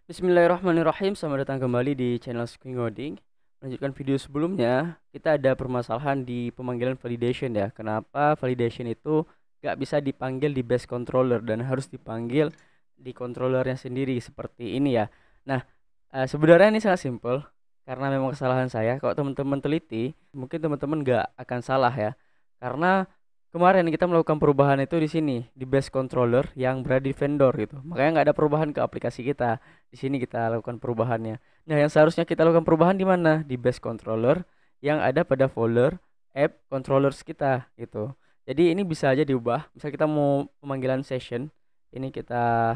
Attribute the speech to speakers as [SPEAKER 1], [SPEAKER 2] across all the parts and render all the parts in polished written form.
[SPEAKER 1] Bismillahirrahmanirrahim. Selamat datang kembali di channel Screen Coding. Melanjutkan video sebelumnya, kita ada permasalahan di pemanggilan validation ya. Kenapa validation itu gak bisa dipanggil di base controller dan harus dipanggil di controllernya sendiri seperti ini ya. Nah, sebenarnya ini sangat simple karena memang kesalahan saya. Kalau teman-teman teliti, mungkin teman-teman gak akan salah ya. Karena kemarin kita melakukan perubahan itu di sini di base controller yang berada di vendor gitu. Makanya nggak ada perubahan ke aplikasi kita. Di sini kita lakukan perubahannya. Nah, yang seharusnya kita lakukan perubahan di mana? Di base controller yang ada pada folder app controllers kita gitu. Jadi ini bisa aja diubah. Misal kita mau pemanggilan session, ini kita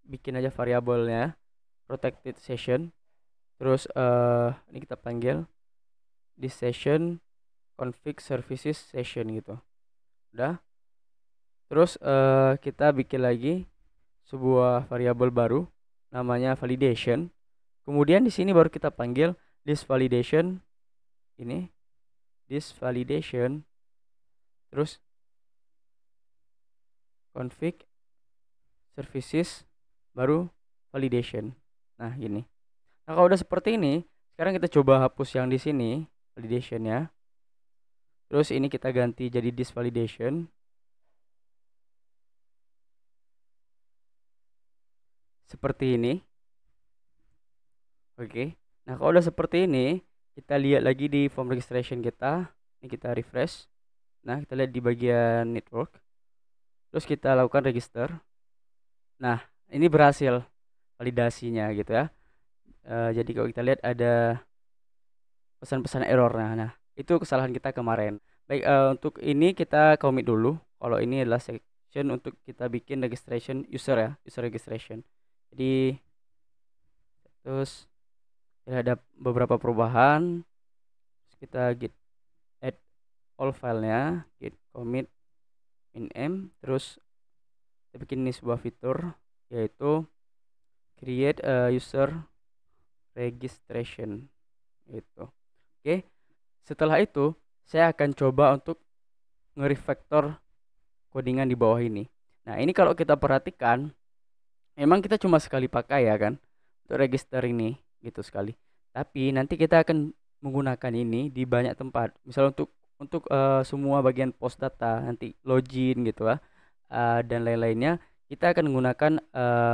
[SPEAKER 1] bikin aja variabelnya protected session. Terus ini kita panggil di session config services session gitu. Udah. Terus kita bikin lagi sebuah variabel baru namanya validation. Kemudian di sini baru kita panggil this validation ini, this validation, terus config services baru validation. Nah, ini. Nah, kalau udah seperti ini, sekarang kita coba hapus yang di sini validationnya. Terus ini kita ganti jadi this validation. Seperti ini. Oke. Nah, kalau udah seperti ini, kita lihat lagi di form registration kita. Ini kita refresh. Nah, kita lihat di bagian network. Terus kita lakukan register. Nah, ini berhasil validasinya gitu ya. Jadi kalau kita lihat ada pesan-pesan error. Nah, itu kesalahan kita kemarin. Baik, untuk ini kita commit dulu. Kalau ini adalah section untuk kita bikin registration user ya, user registration. Jadi terus ada beberapa perubahan. Terus kita git add all filenya, git commit min terus kita bikin ini sebuah fitur yaitu create a user registration itu. Oke. Setelah itu saya akan coba untuk nge-refactor codingan di bawah ini. Nah, ini kalau kita perhatikan emang kita cuma sekali pakai ya kan untuk register ini gitu sekali. Tapi nanti kita akan menggunakan ini di banyak tempat. Misal untuk semua bagian post data nanti login gitu ya. Dan lain-lainnya kita akan menggunakan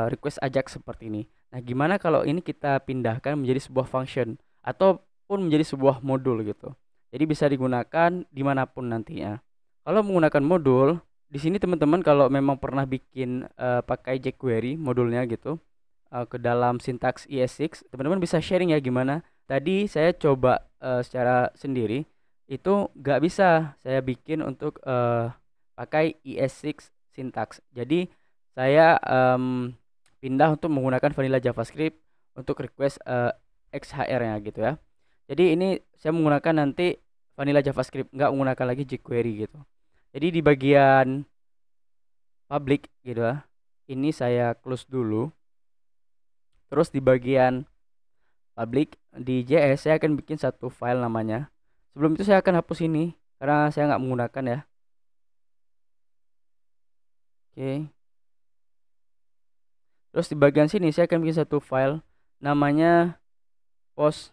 [SPEAKER 1] request Ajax seperti ini. Nah, gimana kalau ini kita pindahkan menjadi sebuah function ataupun menjadi sebuah modul gitu. Jadi bisa digunakan dimanapun nantinya. Kalau menggunakan modul, di sini teman-teman kalau memang pernah bikin pakai jQuery modulnya gitu ke dalam sintaks ES6, teman-teman bisa sharing ya gimana. Tadi saya coba secara sendiri itu nggak bisa saya bikin untuk pakai ES6 syntax. Jadi saya pindah untuk menggunakan vanilla JavaScript untuk request XHR-nya gitu ya. Jadi ini saya menggunakan nanti vanilla JavaScript, nggak menggunakan lagi jQuery gitu. Jadi di bagian public gitu ya, ini saya close dulu. Terus di bagian public di JS saya akan bikin satu file namanya. Sebelum itu saya akan hapus ini karena saya nggak menggunakan ya. Oke. Terus di bagian sini saya akan bikin satu file namanya post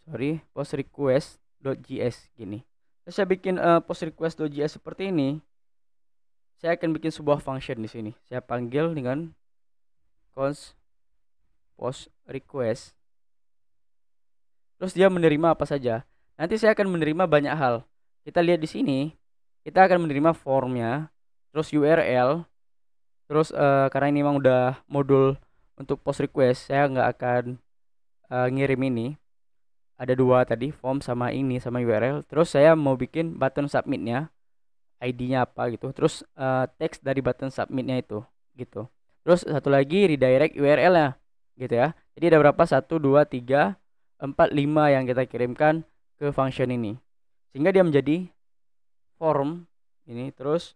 [SPEAKER 1] request.js gini. Terus saya bikin post request.js seperti ini. Saya akan bikin sebuah function di sini. Saya panggil dengan const post request. Terus dia menerima apa saja. Nanti saya akan menerima banyak hal. Kita lihat di sini. Kita akan menerima formnya, terus URL, terus karena ini memang udah modul untuk post request, saya nggak akan ngirim ini. Ada dua tadi, form sama ini sama URL. Terus saya mau bikin button submitnya, ID-nya apa gitu. Terus teks dari button submitnya itu, gitu. Terus satu lagi redirect URL-nya, gitu ya. Jadi ada berapa? 1, 2, 3, 4, 5 yang kita kirimkan ke function ini. Sehingga dia menjadi form ini, terus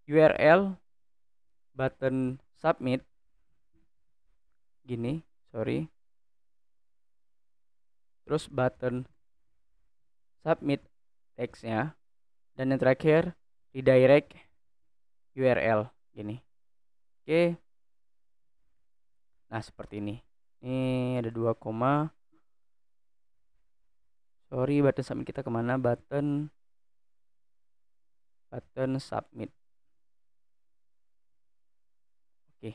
[SPEAKER 1] URL button submit gini, sorry. Terus button submit teksnya, dan yang terakhir redirect URL gini. Oke. Nah, seperti ini. Ini ada 2 koma. Sorry, button submit kita kemana? Button submit. Oke.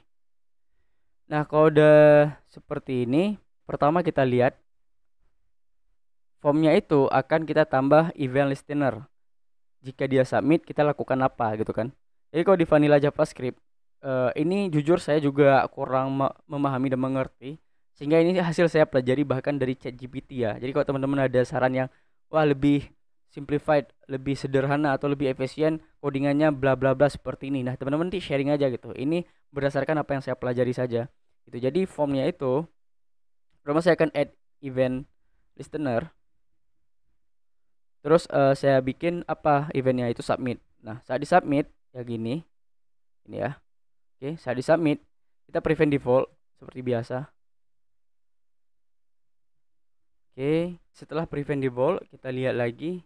[SPEAKER 1] Nah, kalau udah seperti ini, pertama kita lihat formnya itu akan kita tambah event listener. Jika dia submit, kita lakukan apa gitu kan. Jadi kalau di vanilla JavaScript, ini jujur saya juga kurang memahami dan mengerti. Sehingga ini hasil saya pelajari bahkan dari ChatGPT ya. Jadi kalau teman-teman ada saran yang wah lebih simplified, lebih sederhana atau lebih efisien codingannya bla bla bla seperti ini. Nah, teman-teman nanti sharing aja gitu. Ini berdasarkan apa yang saya pelajari saja. Gitu. Jadi formnya itu pertama saya akan add event listener. Terus saya bikin apa eventnya itu submit. Nah, saat di submit ya gini. Ini ya. Oke, saat di submit kita prevent default seperti biasa. Oke, setelah prevent default kita lihat lagi.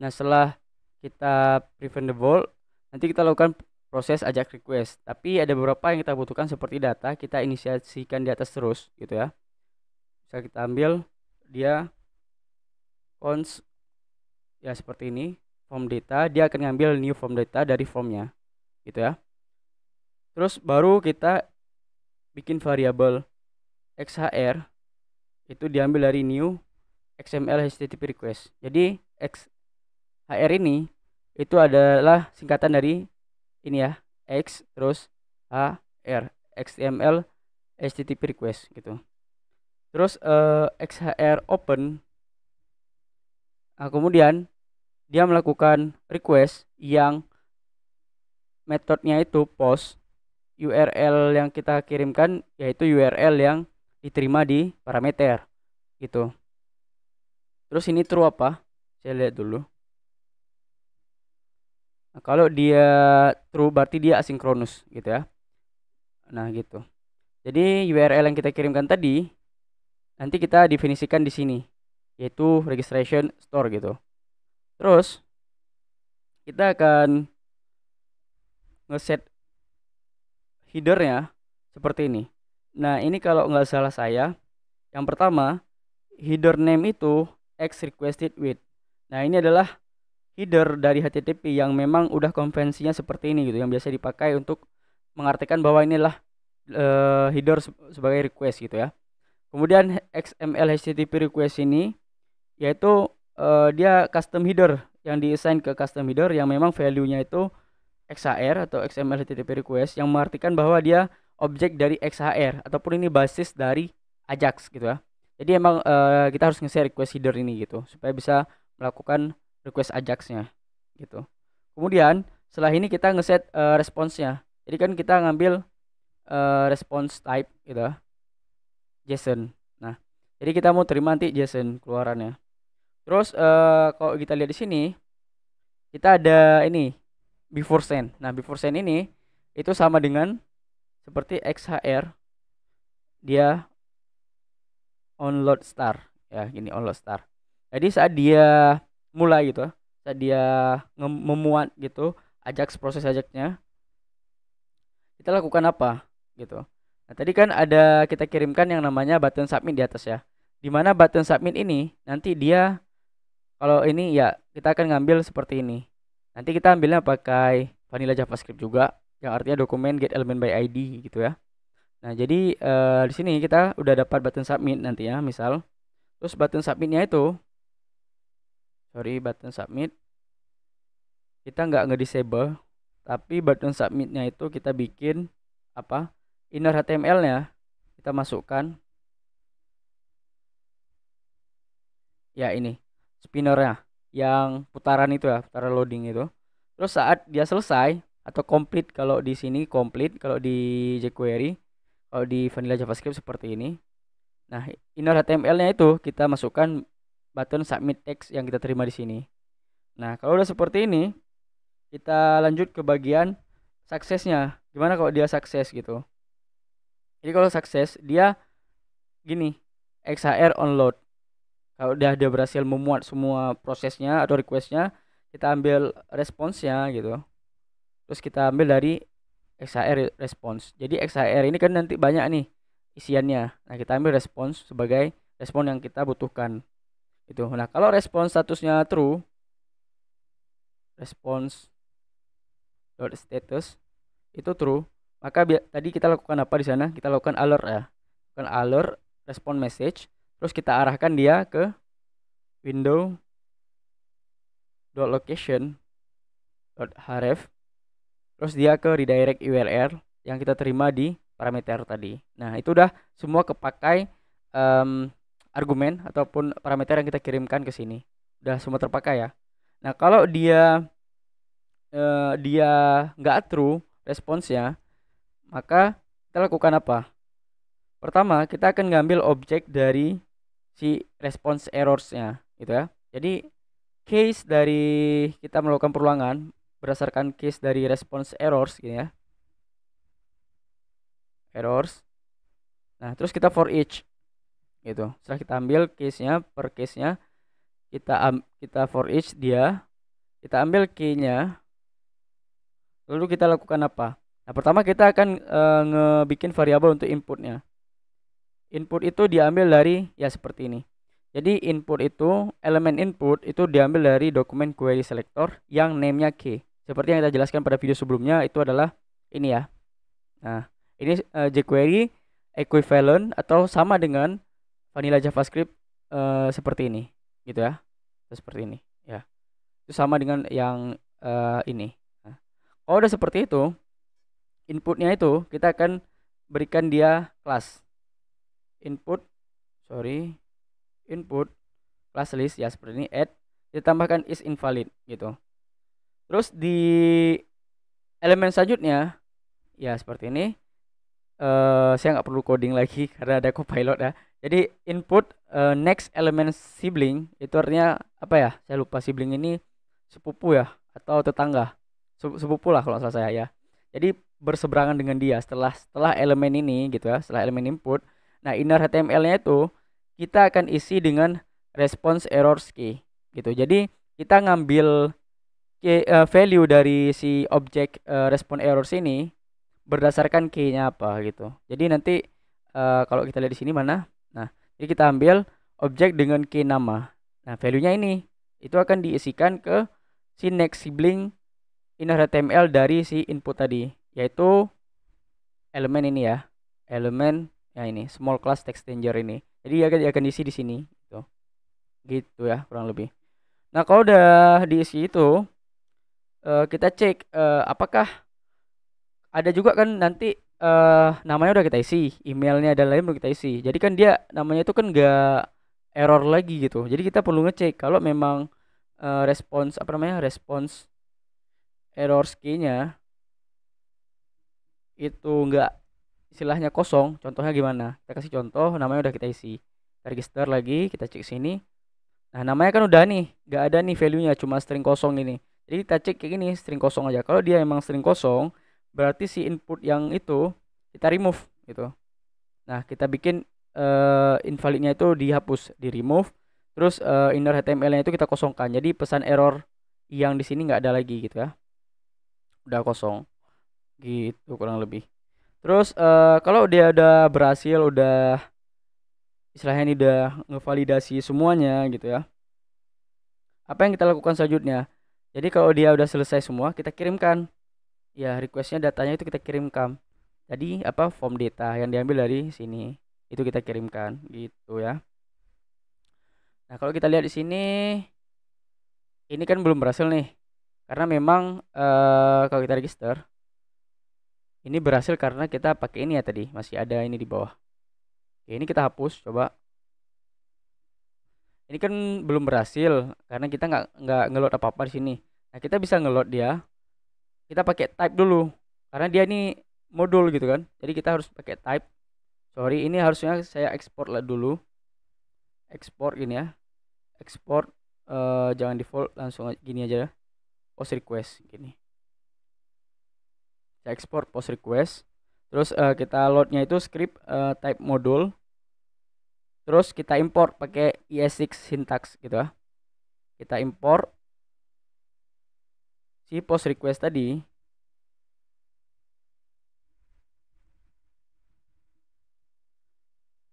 [SPEAKER 1] Nah, setelah kita prevent default, nanti kita lakukan proses ajak request. Tapi ada beberapa yang kita butuhkan seperti data, kita inisiasikan di atas terus gitu ya. Bisa kita ambil dia cons ya seperti ini, form data, dia akan ngambil new form data dari formnya gitu ya. Terus baru kita bikin variabel xhr itu diambil dari new XML HTTP request. Jadi XHR ini itu adalah singkatan dari ini ya, X terus HR, XML HTTP request gitu. Terus XHR open. Nah, kemudian dia melakukan request yang metodenya itu post URL yang kita kirimkan yaitu URL yang diterima di parameter gitu. Terus ini true apa? Saya lihat dulu. Nah, kalau dia true berarti dia asinkronus gitu ya. Nah, gitu. Jadi URL yang kita kirimkan tadi nanti kita definisikan di sini yaitu registration store gitu. Terus kita akan ngeset headernya seperti ini. Nah, ini kalau nggak salah saya, yang pertama header name itu X requested with. Nah, ini adalah header dari HTTP yang memang udah konvensinya seperti ini gitu, yang biasa dipakai untuk mengartikan bahwa inilah header sebagai request gitu ya. Kemudian XML HTTP request ini yaitu dia custom header yang diassign ke custom header yang memang value-nya itu XHR atau XML HTTP request yang mengartikan bahwa dia objek dari XHR ataupun ini basis dari Ajax gitu ya. Jadi emang kita harus nge-share request header ini gitu supaya bisa melakukan request Ajax-nya gitu. Kemudian setelah ini kita ngeset response-nya. Jadi kan kita ngambil response type gitu ya, JSON. Nah, jadi kita mau terima nanti JSON keluarannya. Terus kalau kita lihat di sini kita ada ini before send. Nah, before send ini itu sama dengan seperti XHR, dia onload star ya, gini onload star. Jadi saat dia mulai gitu, saat dia memuat gitu Ajax, proses Ajaxnya, kita lakukan apa gitu. Nah, tadi kan ada kita kirimkan yang namanya button submit di atas ya. Dimana button submit ini nanti dia kalau ini ya kita akan ngambil seperti ini. Nanti kita ambilnya pakai vanilla JavaScript juga, yang artinya dokumen get element by ID gitu ya. Nah, jadi di sini kita udah dapat button submit nanti ya, misal. Terus button submitnya itu, button submit kita nggak nge-disable, tapi button submitnya itu kita bikin apa? Inner HTML-nya kita masukkan. Ya ini spinnernya yang putaran itu ya, putaran loading itu. Terus saat dia selesai atau complete, kalau di sini complete, kalau di jQuery, kalau di vanilla JavaScript seperti ini. Nah, inner HTML-nya itu kita masukkan button submit text yang kita terima di sini. Nah, kalau udah seperti ini, kita lanjut ke bagian suksesnya. Gimana kalau dia sukses gitu? Jadi kalau sukses dia gini, XHR onload. Kalau dia berhasil memuat semua prosesnya atau requestnya, kita ambil responsnya gitu. Terus kita ambil dari XHR response. Jadi XHR ini kan nanti banyak nih isiannya. Nah, kita ambil response sebagai respon yang kita butuhkan. Itu. Nah, kalau respons statusnya true, response dot status itu true, maka tadi kita lakukan apa di sana? Kita lakukan alert ya. Lakukan alert respon message, terus kita arahkan dia ke window dot location dot href, terus dia ke redirect URL yang kita terima di parameter tadi. Nah, itu udah semua kepakai argumen ataupun parameter yang kita kirimkan ke sini. Udah semua terpakai ya. Nah, kalau dia nggak true responsnya, maka kita lakukan apa? Pertama, kita akan ngambil objek dari si response errorsnya gitu ya. Jadi case dari kita melakukan perulangan berdasarkan case dari response errors gitu ya. Errors. Nah, terus kita for each gitu. Setelah kita ambil case-nya per case-nya, kita for each dia, kita ambil key-nya. Lalu kita lakukan apa? Nah, pertama kita akan ngebikin variabel untuk inputnya. Input itu diambil dari ya seperti ini. Jadi input itu, elemen input itu diambil dari dokumen query selector yang name-nya key. Seperti yang kita jelaskan pada video sebelumnya, itu adalah ini ya. Nah, ini jQuery equivalent atau sama dengan vanilla JavaScript seperti ini, gitu ya. Seperti ini, ya. Itu sama dengan yang ini. Nah, kalau udah seperti itu, inputnya itu kita akan berikan dia kelas input class list ya seperti ini, add, ditambahkan is invalid gitu. Terus di elemen selanjutnya ya seperti ini, saya nggak perlu coding lagi karena ada copilot ya. Jadi input next element sibling itu artinya apa ya, saya lupa. Sibling ini sepupu ya atau tetangga, sepupu lah kalau salah saya ya. Jadi berseberangan dengan dia setelah elemen ini gitu ya, setelah elemen input. Nah, inner HTML-nya itu kita akan isi dengan response errors key gitu. Jadi kita ngambil value dari si objek respon errors ini berdasarkan key-nya apa gitu. Jadi nanti kalau kita lihat di sini mana? Nah, jadi kita ambil objek dengan key nama. Nah, value-nya ini itu akan diisikan ke si next sibling inner HTML dari si input tadi, yaitu elemen ini ya. Elemen ya ini, small class text changer ini. Jadi akan diisi di sini gitu. Gitu ya, kurang lebih. Nah, kalau udah diisi itu kita cek apakah ada juga kan nanti namanya udah kita isi, emailnya dan lain belum kita isi. Jadi kan dia namanya itu kan nggak error lagi gitu. Jadi kita perlu ngecek kalau memang respons error key-nya itu nggak istilahnya kosong. Contohnya gimana? Kita kasih contoh, namanya udah kita isi. Kita register lagi, kita cek sini. Nah, namanya kan udah nih, nggak ada nih value-nya, cuma string kosong ini. Jadi kita cek kayak gini, string kosong aja. Kalau dia emang string kosong, berarti si input yang itu kita remove gitu. Nah, kita bikin invalidnya itu dihapus, di remove. Terus inner HTML-nya itu kita kosongkan. Jadi pesan error yang di sini nggak ada lagi gitu ya. Udah kosong. Gitu kurang lebih. Terus kalau dia udah berhasil, udah istilahnya ini udah ngevalidasi semuanya gitu ya. Apa yang kita lakukan selanjutnya? Jadi kalau dia udah selesai semua, kita kirimkan. Ya, requestnya datanya itu kita kirimkan. Jadi apa, form data yang diambil dari sini itu kita kirimkan gitu ya. Nah, kalau kita lihat di sini, ini kan belum berhasil nih, karena memang kalau kita register ini berhasil karena kita pakai ini ya tadi, masih ada ini di bawah. Oke, ini kita hapus coba. Ini kan belum berhasil karena kita nggak ngeload apa-apa di sini. Nah, kita bisa ngeload dia. Kita pakai type dulu karena dia ini modul gitu kan. Jadi kita harus pakai type. Sorry, ini harusnya saya ekspor lah dulu. Ekspor gini ya. Ekspor jangan default, langsung gini aja ya. Post request gini. Saya ekspor post request. Terus kita loadnya itu script type modul. Terus kita import pakai ES6 syntax gitu ya. Kita import si post request tadi.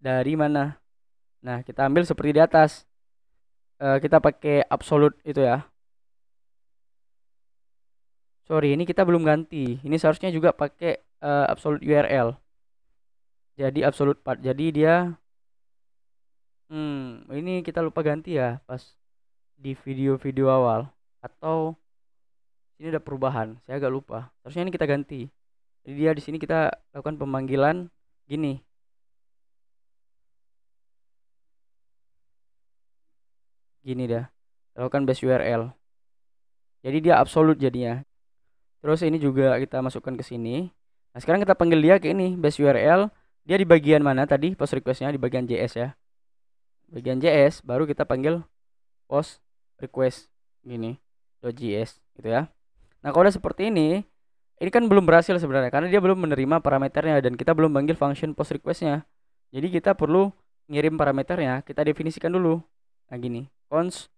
[SPEAKER 1] dari mana. Nah, kita ambil seperti di atas. Kita pakai absolute itu ya. Sorry, ini kita belum ganti. Ini seharusnya juga pakai absolute URL. Jadi absolute path. Jadi dia ini kita lupa ganti ya pas di video-video awal. Atau ini ada perubahan. Saya agak lupa. Harusnya ini kita ganti. Jadi dia di sini kita lakukan pemanggilan gini. Gini dah. Lakukan base URL. Jadi dia absolute jadinya. Terus ini juga kita masukkan ke sini. Nah, sekarang kita panggil dia ke ini, base URL. Dia di bagian mana tadi? Post requestnya di bagian JS ya. Bagian JS baru kita panggil post request gini .js gitu ya. Nah, kalau udah seperti ini kan belum berhasil sebenarnya karena dia belum menerima parameternya dan kita belum panggil function post requestnya. Jadi kita perlu ngirim parameternya, kita definisikan dulu. Nah, gini, const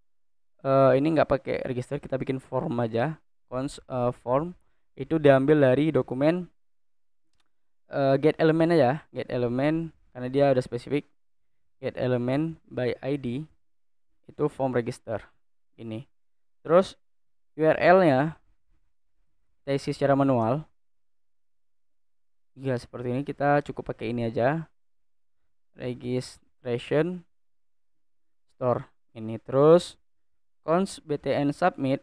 [SPEAKER 1] ini nggak pakai register, kita bikin form aja. Const form itu diambil dari dokumen get element aja, get element karena dia udah spesifik. Get element by ID itu form register ini. Terus URL-nya kita isi secara manual. Ya, seperti ini kita cukup pakai ini aja. Registration store ini. Terus const btn submit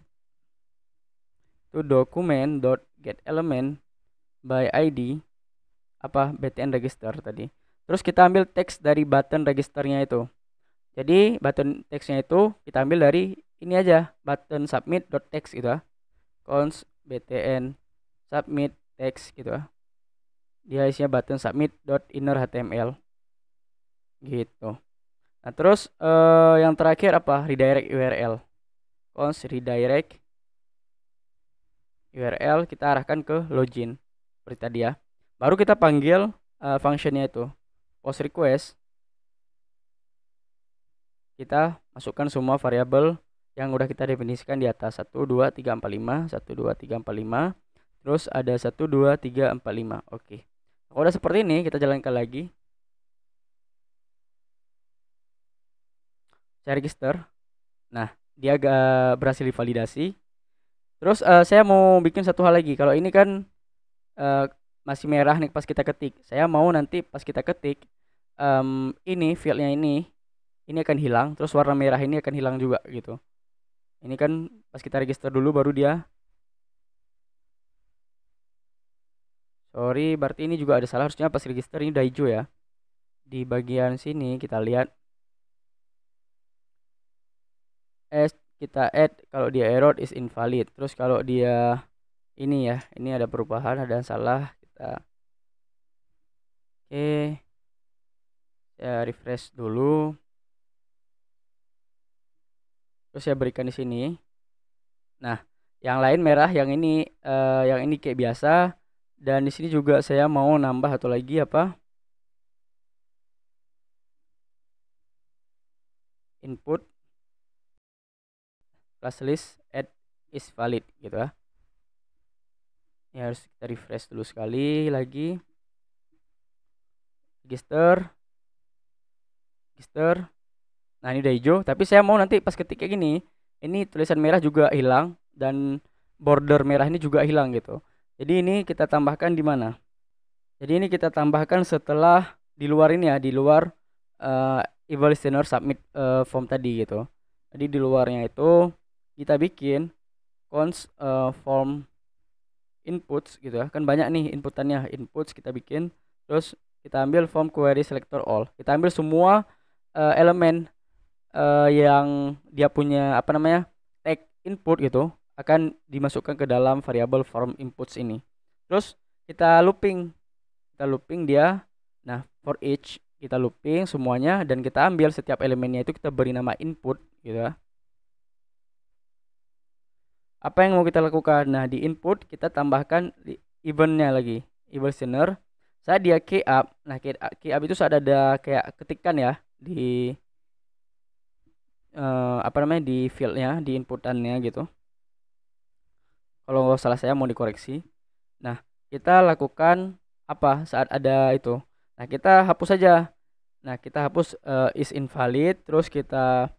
[SPEAKER 1] itu dokumen dot get element by ID apa btn register tadi. Terus kita ambil teks dari button registernya itu. Jadi button teksnya itu kita ambil dari ini aja, button submit dot text gitu ya. Const btn submit text gitu ya. Dia isinya button submit dot inner html gitu. Nah, terus yang terakhir apa? Redirect URL. Const redirect URL kita arahkan ke login seperti tadi ya. Baru kita panggil functionnya itu post request. Kita masukkan semua variabel yang udah kita definisikan di atas 1 2 3 4 5 1 2 3 4 5. Terus ada 1 2 3 4 5. Oke. Kalau udah seperti ini kita jalankan lagi. Saya register. Nah, dia agak berhasil divalidasi. Terus saya mau bikin satu hal lagi. Kalau ini kan masih merah nih pas kita ketik. Saya mau nanti pas kita ketik ini fieldnya ini akan hilang. Terus warna merah ini akan hilang juga gitu. Ini kan pas kita register dulu baru dia. Sorry, berarti ini juga ada salah. Harusnya pas register ini udah hijau ya. Di bagian sini kita lihat kita add kalau dia error is invalid. Terus kalau dia ini ya, ini ada perubahan, ada salah. Kita oke. Saya refresh dulu. Terus saya berikan di sini. Nah, yang lain merah, yang ini kayak biasa. Dan di sini juga saya mau nambah satu lagi apa? Input class list add is valid gitu ya. Ini harus kita refresh dulu sekali lagi. Register. Nah, ini udah hijau, tapi saya mau nanti pas ketik kayak gini, ini tulisan merah juga hilang dan border merah ini juga hilang gitu. Jadi ini kita tambahkan di mana? Jadi ini kita tambahkan setelah di luar ini ya, di luar eval listener submit form tadi gitu. Jadi di luarnya itu kita bikin const form inputs gitu ya. Kan banyak nih inputannya, inputs kita bikin. Terus kita ambil form query selector all. Kita ambil semua elemen yang dia punya apa namanya tag input gitu akan dimasukkan ke dalam variabel form inputs ini. Terus kita looping dia. Nah, for each kita looping semuanya dan kita ambil setiap elemennya itu kita beri nama input gitu ya. Apa yang mau kita lakukan? Nah, di input kita tambahkan eventnya lagi, event listener. Saat dia key up. Nah, key up itu saat ada kayak ketikan ya di apa namanya di fieldnya, di inputannya gitu. Kalau nggak salah saya mau dikoreksi. Nah, kita lakukan apa saat ada itu? Nah, kita hapus saja. Nah, kita hapus is invalid, terus kita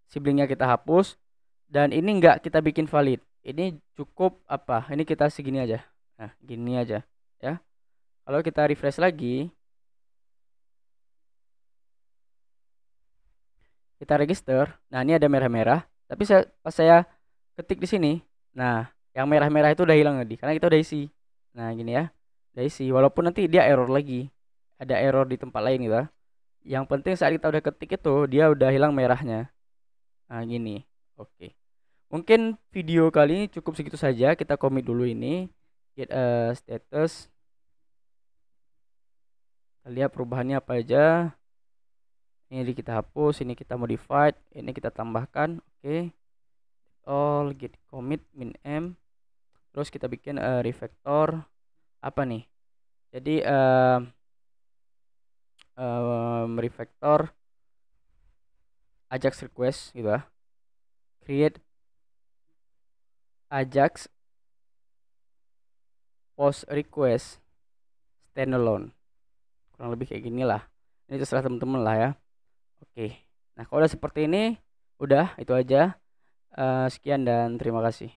[SPEAKER 1] siblingnya kita hapus, dan ini enggak kita bikin valid. Ini cukup apa? Ini kita segini aja. Nah, gini aja ya. Kalau kita refresh lagi, kita register. Nah, ini ada merah-merah, tapi pas saya ketik di sini, nah, yang merah-merah itu udah hilang tadi karena kita udah isi. Nah, gini ya. Udah isi, walaupun nanti dia error lagi. Ada error di tempat lain gitu. Yang penting saat kita udah ketik itu dia udah hilang merahnya. Nah, gini. Oke. Mungkin video kali ini cukup segitu saja. Kita commit dulu ini. Get status. Kita lihat perubahannya apa aja. Ini kita hapus, ini kita modified, ini kita tambahkan. Oke. All get commit min m. Terus kita bikin refactor apa nih? Jadi refactor Ajax request gitu ya. Create Ajax post request standalone. Kurang lebih kayak gini lah. Ini terserah teman-teman lah ya. Oke. Nah, kalau udah seperti ini, udah itu aja. Sekian dan terima kasih.